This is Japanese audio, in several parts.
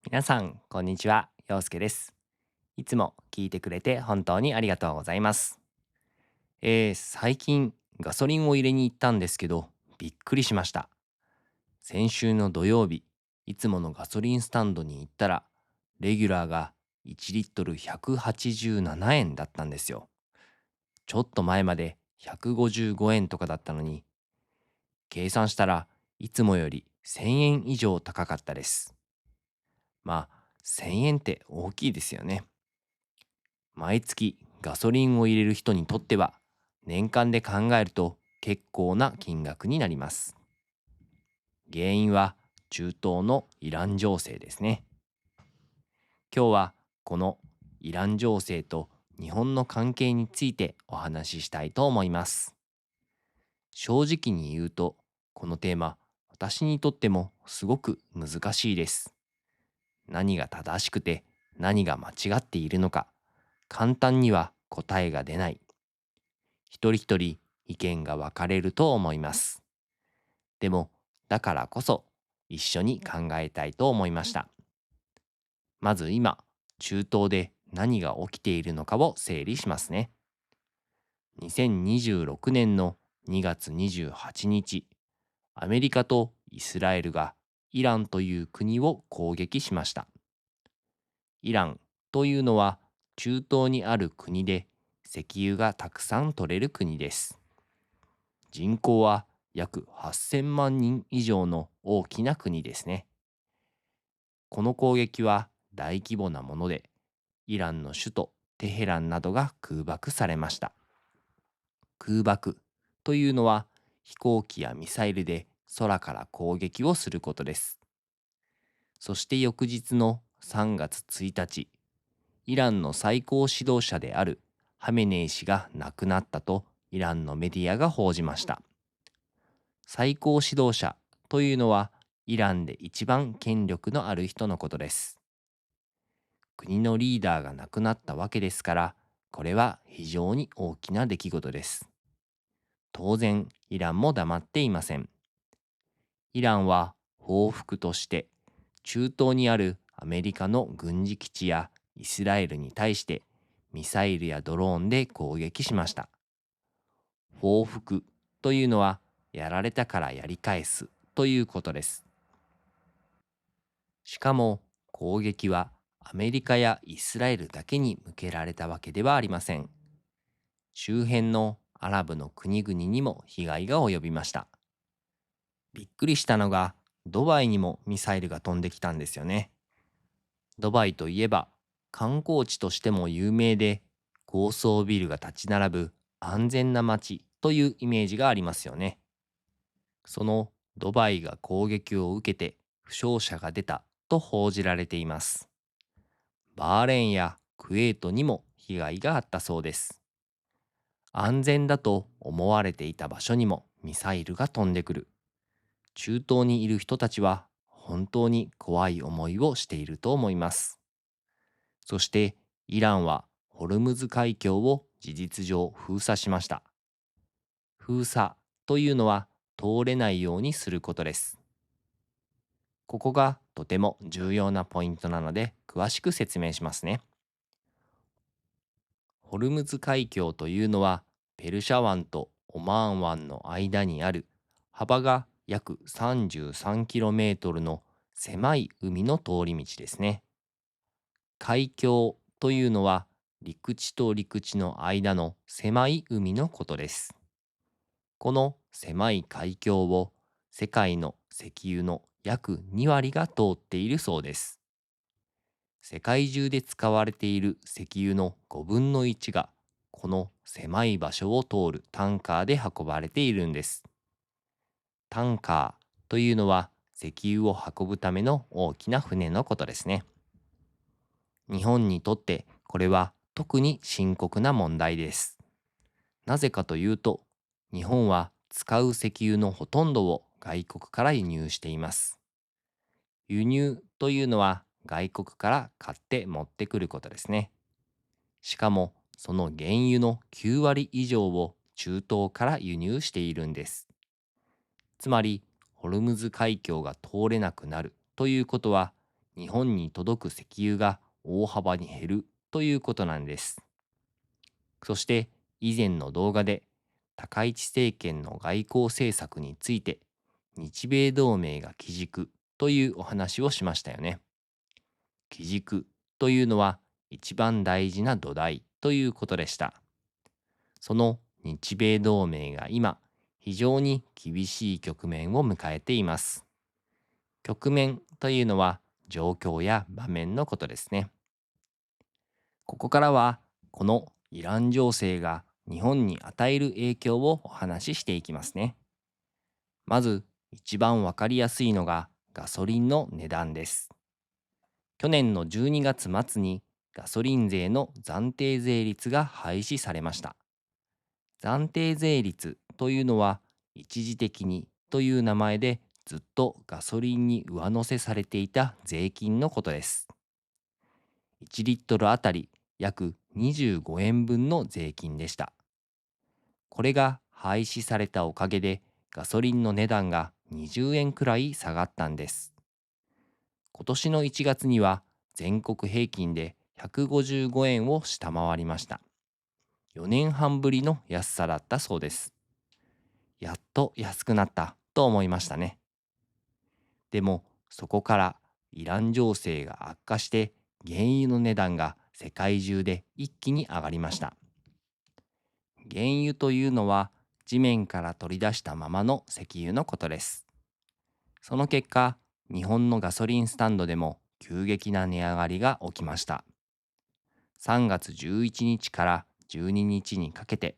皆さん、こんにちは。陽介です。いつも聞いてくれて本当にありがとうございます。最近ガソリンを入れに行ったんですけど、びっくりしました。先週の土曜日、いつものガソリンスタンドに行ったら、レギュラーが1リットル187円だったんですよ。ちょっと前まで155円とかだったのに、計算したらいつもより1000円以上高かったです。まあ、1000円って大きいですよね。毎月ガソリンを入れる人にとっては、年間で考えると結構な金額になります。原因は中東のイラン情勢ですね。今日はこのイラン情勢と日本の関係についてお話ししたいと思います。正直に言うと、このテーマ、私にとってもすごく難しいです。何が正しくて何が間違っているのか、簡単には答えが出ない。一人一人意見が分かれると思います。でも、だからこそ一緒に考えたいと思いました。まず今、中東で何が起きているのかを整理しますね。2026年の2月28日、アメリカとイスラエルがイランという国を攻撃しました。イランというのは中東にある国で石油がたくさん取れる国です。人口は約8000万人以上の大きな国ですね。この攻撃は大規模なもので、イランの首都テヘランなどが空爆されました。空爆というのは飛行機やミサイルで空から攻撃をすることです。そして翌日の3月1日、イランの最高指導者であるハメネイ師が亡くなったとイランのメディアが報じました。最高指導者というのはイランで一番権力のある人のことです。国のリーダーが亡くなったわけですから、これは非常に大きな出来事です。当然、イランも黙っていません。イランは報復として中東にあるアメリカの軍事基地やイスラエルに対してミサイルやドローンで攻撃しました。報復というのはやられたからやり返すということです。しかも攻撃はアメリカやイスラエルだけに向けられたわけではありません。周辺のアラブの国々にも被害が及びました。びっくりしたのがドバイにもミサイルが飛んできたんですよね。ドバイといえば観光地としても有名で、高層ビルが立ち並ぶ安全な街というイメージがありますよね。そのドバイが攻撃を受けて負傷者が出たと報じられています。バーレーンやクウェートにも被害があったそうです。安全だと思われていた場所にもミサイルが飛んでくる。中東にいる人たちは本当に怖い思いをしていると思います。そしてイランはホルムズ海峡を事実上封鎖しました。封鎖というのは通れないようにすることです。ここがとても重要なポイントなので詳しく説明しますね。ホルムズ海峡というのはペルシャ湾とオマーン湾の間にある幅が約 33km の狭い海の通り道ですね。海峡というのは陸地と陸地の間の狭い海のことです。この狭い海峡を世界の石油の約2割が通っているそうです。世界中で使われている石油の5分の1がこの狭い場所を通るタンカーで運ばれているんです。タンカーというのは石油を運ぶための大きな船のことですね。日本にとってこれは特に深刻な問題です。なぜかというと、日本は使う石油のほとんどを外国から輸入しています。輸入というのは外国から買って持ってくることですね。しかもその原油の9割以上を中東から輸入しているんです。つまりホルムズ海峡が通れなくなるということは、日本に届く石油が大幅に減るということなんです。そして以前の動画で高市政権の外交政策について日米同盟が基軸というお話をしましたよね。基軸というのは一番大事な土台ということでした。その日米同盟が今非常に厳しい局面を迎えています。局面というのは状況や場面のことですね。ここからはこのイラン情勢が日本に与える影響をお話ししていきますね。まず一番わかりやすいのがガソリンの値段です。去年の12月末にガソリン税の暫定税率が廃止されました。暫定税率というのは一時的にという名前でずっとガソリンに上乗せされていた税金のことです。1リットルあたり約25円分の税金でした。これが廃止されたおかげでガソリンの値段が20円くらい下がったんです。今年の1月には全国平均で155円を下回りました。4年半ぶりの安さだったそうです。やっと安くなったと思いましたね。でもそこからイラン情勢が悪化して原油の値段が世界中で一気に上がりました。原油というのは地面から取り出したままの石油のことです。その結果、日本のガソリンスタンドでも急激な値上がりが起きました。3月11日から12日にかけて、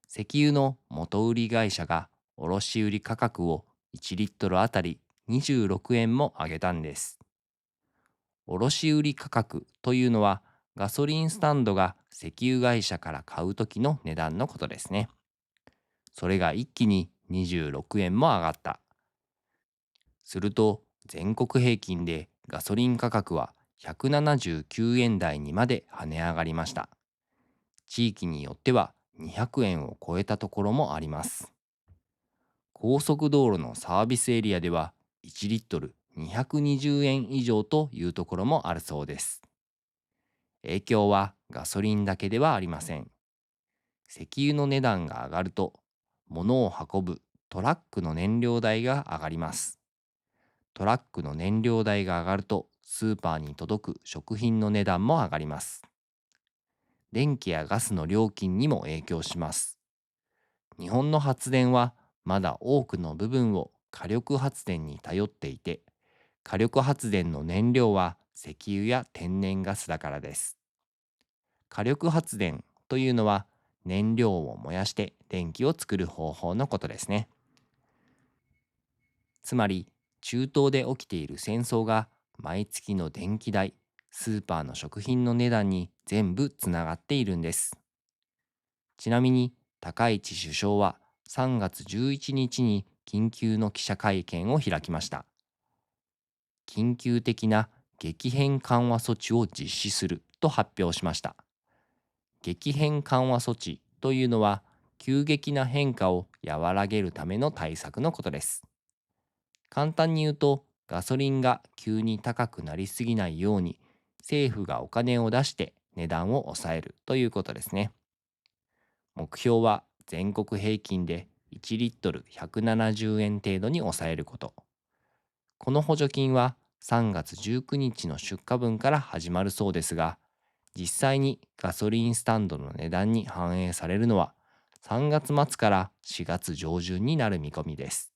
石油の元売り会社が卸売価格を1リットルあたり26円も上げたんです。卸売価格というのはガソリンスタンドが石油会社から買う時の値段のことですね。それが一気に26円も上がった。すると全国平均でガソリン価格は179円台にまで跳ね上がりました。地域によっては200円を超えたところもあります。高速道路のサービスエリアでは1リットル220円以上というところもあるそうです。影響はガソリンだけではありません。石油の値段が上がると、物を運ぶトラックの燃料代が上がります。トラックの燃料代が上がると、スーパーに届く食品の値段も上がります。電気やガスの料金にも影響します。日本の発電はまだ多くの部分を火力発電に頼っていて、火力発電の燃料は石油や天然ガスだからです。火力発電というのは燃料を燃やして電気を作る方法のことですね。つまり中東で起きている戦争が毎月の電気代、スーパーの食品の値段に全部つながっているんです。ちなみに高市首相は3月11日に緊急の記者会見を開きました。緊急的な激変緩和措置を実施すると発表しました。激変緩和措置というのは急激な変化を和らげるための対策のことです。簡単に言うと、ガソリンが急に高くなりすぎないように政府がお金を出して値段を抑えるということですね。目標は全国平均で1リットル170円程度に抑えること。この補助金は3月19日の出荷分から始まるそうですが、実際にガソリンスタンドの値段に反映されるのは3月末から4月上旬になる見込みです。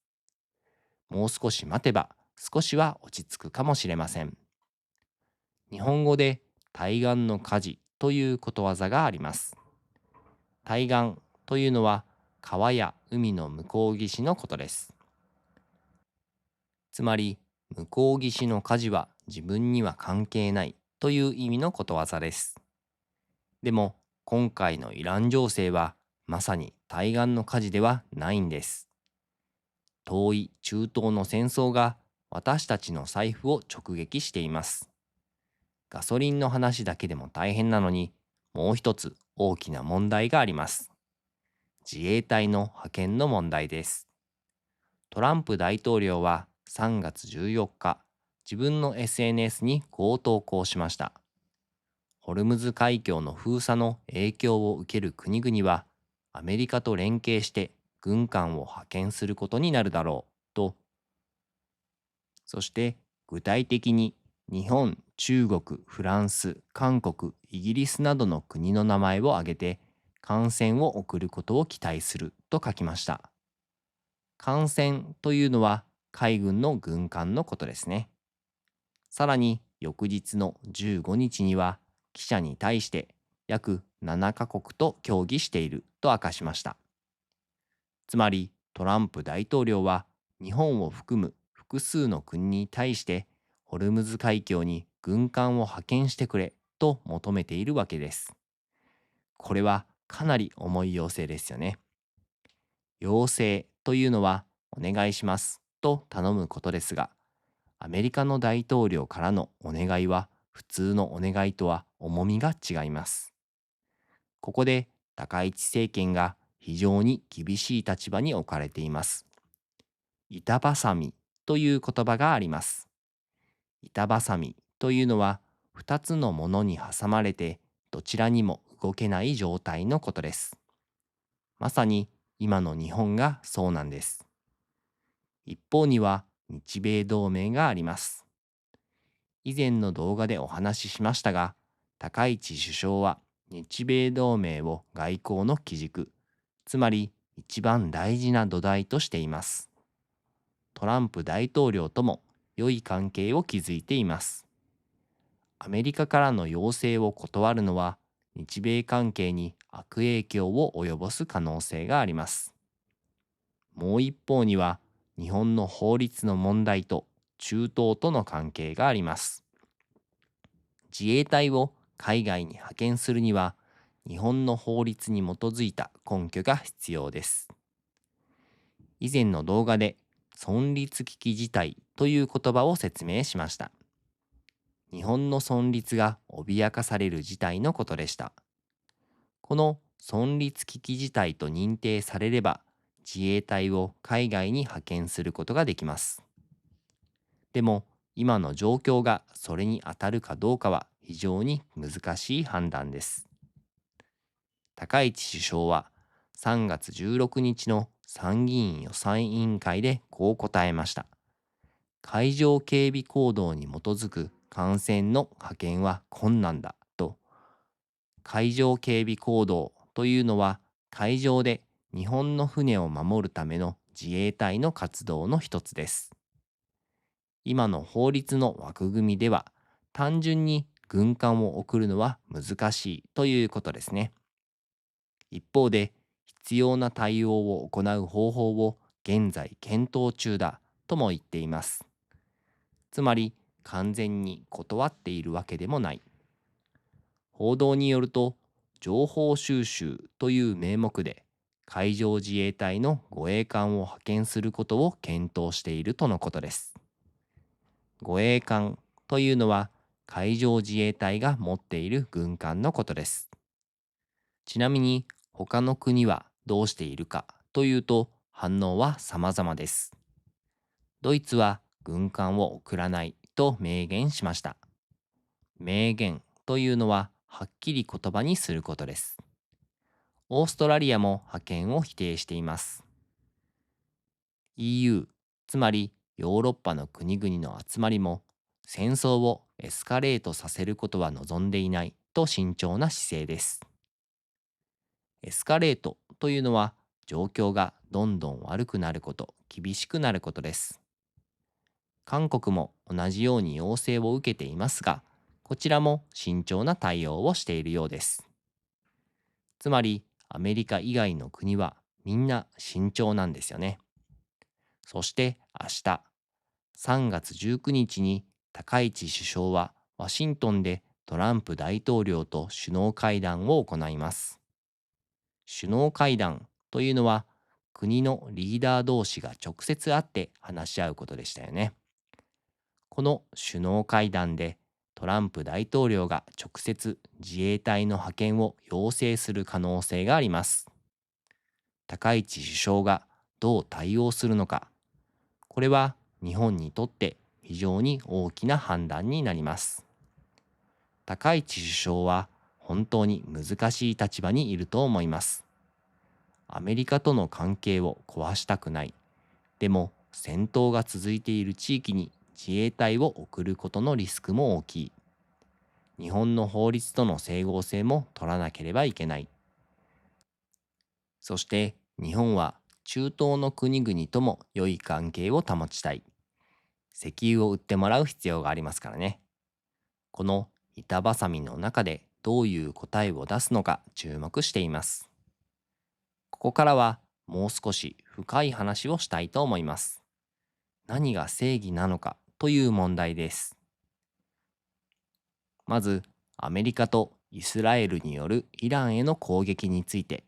もう少し待てば少しは落ち着くかもしれません。日本語で対岸の火事ということわざがあります。対岸というのは川や海の向こう岸のことです。つまり向こう岸の火事は自分には関係ないという意味のことわざです。でも今回のイラン情勢はまさに対岸の火事ではないんです。遠い中東の戦争が私たちの財布を直撃しています。ガソリンの話だけでも大変なのに、もう一つ大きな問題があります。自衛隊の派遣の問題です。トランプ大統領は3月14日、自分の SNS にこう投稿しました。ホルムズ海峡の封鎖の影響を受ける国々は、アメリカと連携して軍艦を派遣することになるだろうと、そして具体的に日本、中国、フランス、韓国、イギリスなどの国の名前を挙げて、艦船を送ることを期待すると書きました。艦船というのは海軍の軍艦のことですね。さらに翌日の15日には記者に対して約7カ国と協議していると明かしました。つまりトランプ大統領は日本を含む複数の国に対してホルムズ海峡に軍艦を派遣してくれと求めているわけです。これはかなり重い要請ですよね。要請というのはお願いしますと頼むことですが、アメリカの大統領からのお願いは普通のお願いとは重みが違います。ここで高市政権が非常に厳しい立場に置かれています。板挟みという言葉があります。板挟みというのは2つのものに挟まれてどちらにも動けない状態のことです。まさに今の日本がそうなんです。一方には日米同盟があります。以前の動画でお話ししましたが、高市首相は日米同盟を外交の基軸、つまり一番大事な土台としています。トランプ大統領とも良い関係を築いています。アメリカからの要請を断るのは、日米関係に悪影響を及ぼす可能性があります。もう一方には、日本の法律の問題と中東との関係があります。自衛隊を海外に派遣するには、日本の法律に基づいた根拠が必要です。以前の動画で、存立危機事態という言葉を説明しました。日本の存立が脅かされる事態のことでした。この存立危機事態と認定されれば、自衛隊を海外に派遣することができます。でも、今の状況がそれに当たるかどうかは非常に難しい判断です。高市首相は3月16日の参議院予算委員会でこう答えました。海上警備行動に基づく艦船の派遣は困難だと。海上警備行動というのは海上で日本の船を守るための自衛隊の活動の一つです。今の法律の枠組みでは単純に軍艦を送るのは難しいということですね。一方で必要な対応を行う方法を現在検討中だとも言っています。つまり完全に断っているわけでもない。報道によると、情報収集という名目で海上自衛隊の護衛艦を派遣することを検討しているとのことです。護衛艦というのは海上自衛隊が持っている軍艦のことです。ちなみに他の国はどうしているかというと反応は様々です。ドイツは軍艦を送らないと明言しました。明言というのははっきり言葉にすることです。オーストラリアも派遣を否定しています。EU、つまりヨーロッパの国々の集まりも戦争をエスカレートさせることは望んでいないと慎重な姿勢です。エスカレートというのは状況がどんどん悪くなること、厳しくなることです。韓国も同じように要請を受けていますが、こちらも慎重な対応をしているようです。つまり、アメリカ以外の国はみんな慎重なんですよね。そして明日、3月19日に高市首相はワシントンでトランプ大統領と首脳会談を行います。首脳会談というのは国のリーダー同士が直接会って話し合うことでしたよね。この首脳会談でトランプ大統領が直接自衛隊の派遣を要請する可能性があります。高市首相がどう対応するのか、これは日本にとって非常に大きな判断になります。高市首相は本当に難しい立場にいると思います。アメリカとの関係を壊したくない。でも戦闘が続いている地域に自衛隊を送ることのリスクも大きい。日本の法律との整合性も取らなければいけない。そして日本は中東の国々とも良い関係を保ちたい。石油を売ってもらう必要がありますからね。この板挟みの中でどういう答えを出すのか注目しています。ここからはもう少し深い話をしたいと思います。何が正義なのかという問題です。まず、アメリカとイスラエルによるイランへの攻撃について、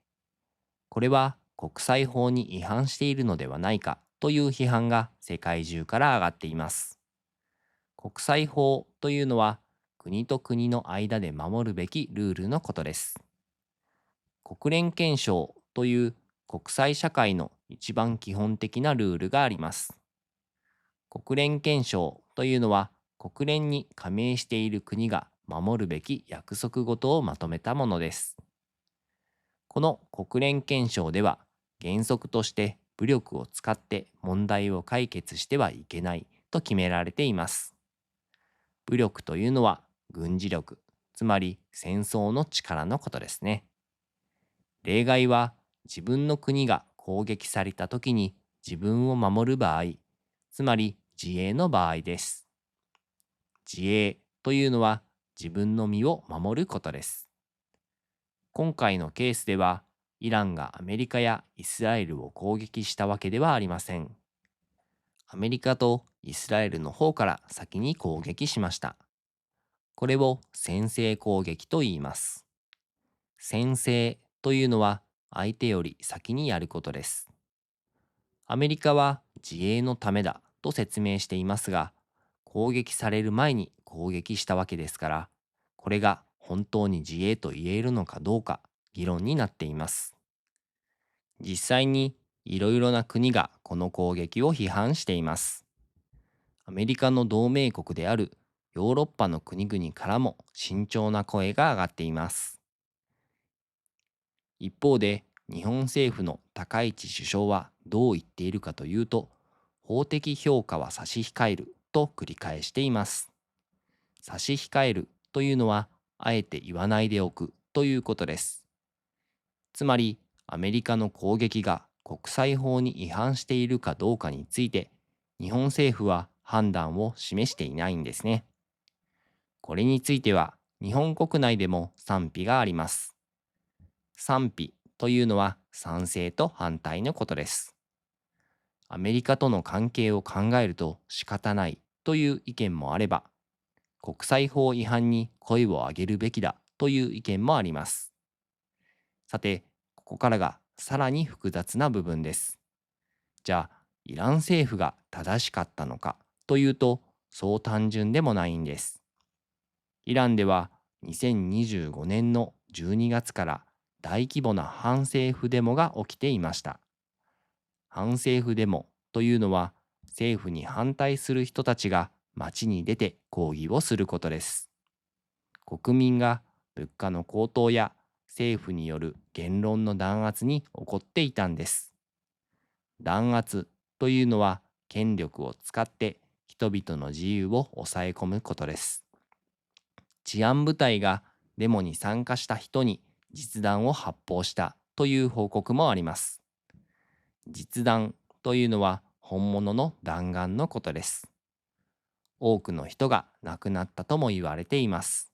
これは国際法に違反しているのではないかという批判が世界中から上がっています。国際法というのは国と国の間で守るべきルールのことです。国連憲章という国際社会の一番基本的なルールがあります。国連憲章というのは国連に加盟している国が守るべき約束事をまとめたものです。この国連憲章では原則として武力を使って問題を解決してはいけないと決められています。武力というのは軍事力、つまり戦争の力のことですね。例外は自分の国が攻撃された時に自分を守る場合、つまり自衛の場合です。自衛というのは自分の身を守ることです。今回のケースでは、イランがアメリカやイスラエルを攻撃したわけではありません。アメリカとイスラエルの方から先に攻撃しました。これを先制攻撃と言います。先制というのは相手より先にやることです。アメリカは自衛のためだと説明していますが、攻撃される前に攻撃したわけですから、これが本当に自衛と言えるのかどうか議論になっています。実際にいろいろな国がこの攻撃を批判しています。アメリカの同盟国であるヨーロッパの国々からも慎重な声が上がっています。一方で日本政府の高市首相はどう言っているかというと、法的評価は差し控えると繰り返しています。差し控えるというのはあえて言わないでおくということです。つまりアメリカの攻撃が国際法に違反しているかどうかについて日本政府は判断を示していないんですね。これについては日本国内でも賛否があります。賛否というのは賛成と反対のことです。アメリカとの関係を考えると仕方ないという意見もあれば、国際法違反に声を上げるべきだという意見もあります。さて、ここからがさらに複雑な部分です。じゃあ、イラン政府が正しかったのかというと、そう単純でもないんです。イランでは2025年の12月から大規模な反政府デモが起きていました。反政府デモというのは政府に反対する人たちが街に出て抗議をすることです。国民が物価の高騰や政府による言論の弾圧に怒っていたんです。弾圧というのは権力を使って人々の自由を抑え込むことです。治安部隊がデモに参加した人に実弾を発砲したという報告もあります。実弾というのは本物の弾丸のことです。多くの人が亡くなったとも言われています。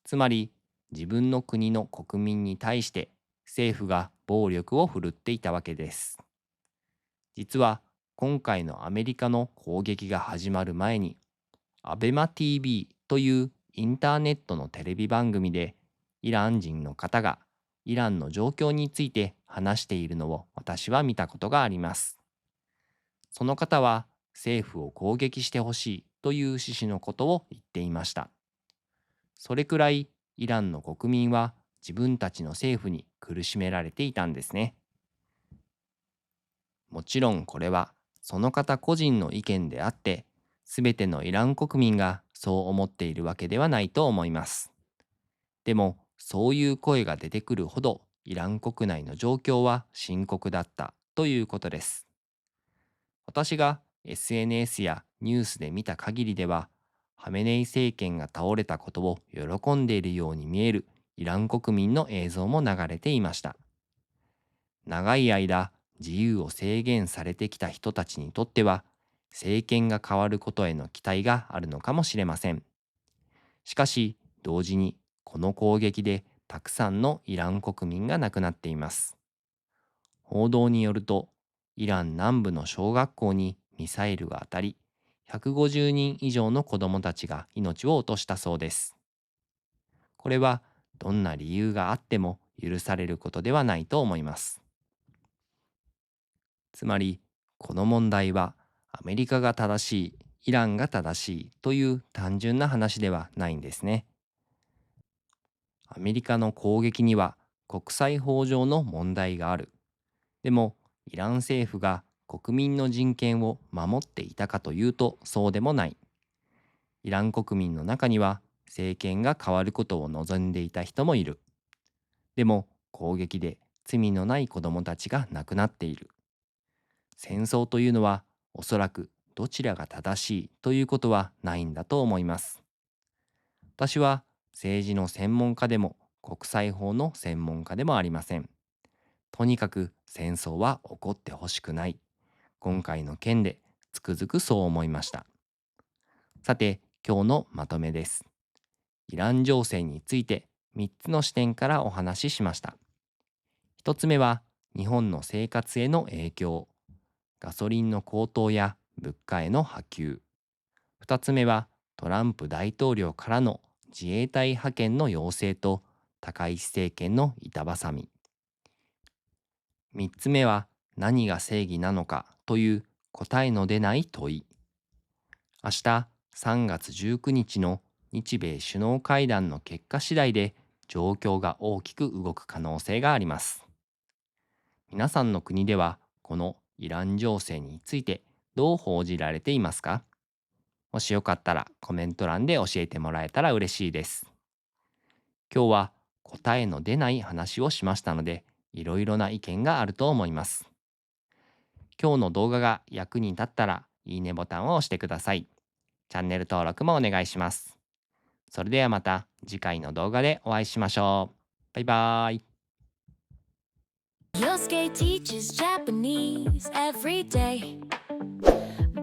つまり自分の国の国民に対して政府が暴力を振るっていたわけです。実は今回のアメリカの攻撃が始まる前にアベマ TV というインターネットのテレビ番組でイラン人の方がイランの状況について話しているのを私は見たことがあります。その方は政府を攻撃してほしいという趣旨のことを言っていました。それくらいイランの国民は自分たちの政府に苦しめられていたんですね。もちろんこれはその方個人の意見であって、すべてのイラン国民がそう思っているわけではないと思います。でも、そういう声が出てくるほど、イラン国内の状況は深刻だったということです。私が SNS やニュースで見た限りでは、ハメネイ政権が倒れたことを喜んでいるように見えるイラン国民の映像も流れていました。長い間、自由を制限されてきた人たちにとっては、政権が変わることへの期待があるのかもしれません。しかし、同時にこの攻撃でたくさんのイラン国民が亡くなっています。報道によると、イラン南部の小学校にミサイルが当たり、150人以上の子どもたちが命を落としたそうです。これはどんな理由があっても許されることではないと思います。つまり、この問題はアメリカが正しい、イランが正しいという単純な話ではないんですね。アメリカの攻撃には国際法上の問題がある。でも、イラン政府が国民の人権を守っていたかというとそうでもない。イラン国民の中には政権が変わることを望んでいた人もいる。でも、攻撃で罪のない子供たちが亡くなっている。戦争というのはおそらくどちらが正しいということはないんだと思います。私は政治の専門家でも国際法の専門家でもありません。とにかく戦争は起こってほしくない。今回の件でつくづくそう思いました。さて、今日のまとめです。イラン情勢について3つの視点からお話ししました。1つ目は日本の生活への影響。ガソリンの高騰や物価への波及。2つ目はトランプ大統領からの自衛隊派遣の要請と高市政権の板挟み。3つ目は何が正義なのかという答えの出ない問い。明日3月19日の日米首脳会談の結果次第で状況が大きく動く可能性があります。皆さんの国ではこのイラン情勢についてどう報じられていますか？もしよかったらコメント欄で教えてもらえたら嬉しいです。今日は答えの出ない話をしましたので、いろいろな意見があると思います。今日の動画が役に立ったら、いいねボタンを押してください。チャンネル登録もお願いします。それではまた次回の動画でお会いしましょう。バイバーイ。Yosuke teaches Japanese every day,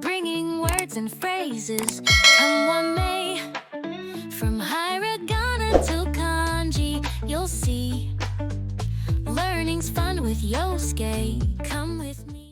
bringing words and phrases, come what may. From hiragana to kanji, you'll see. Learning's fun with Yosuke, come with me.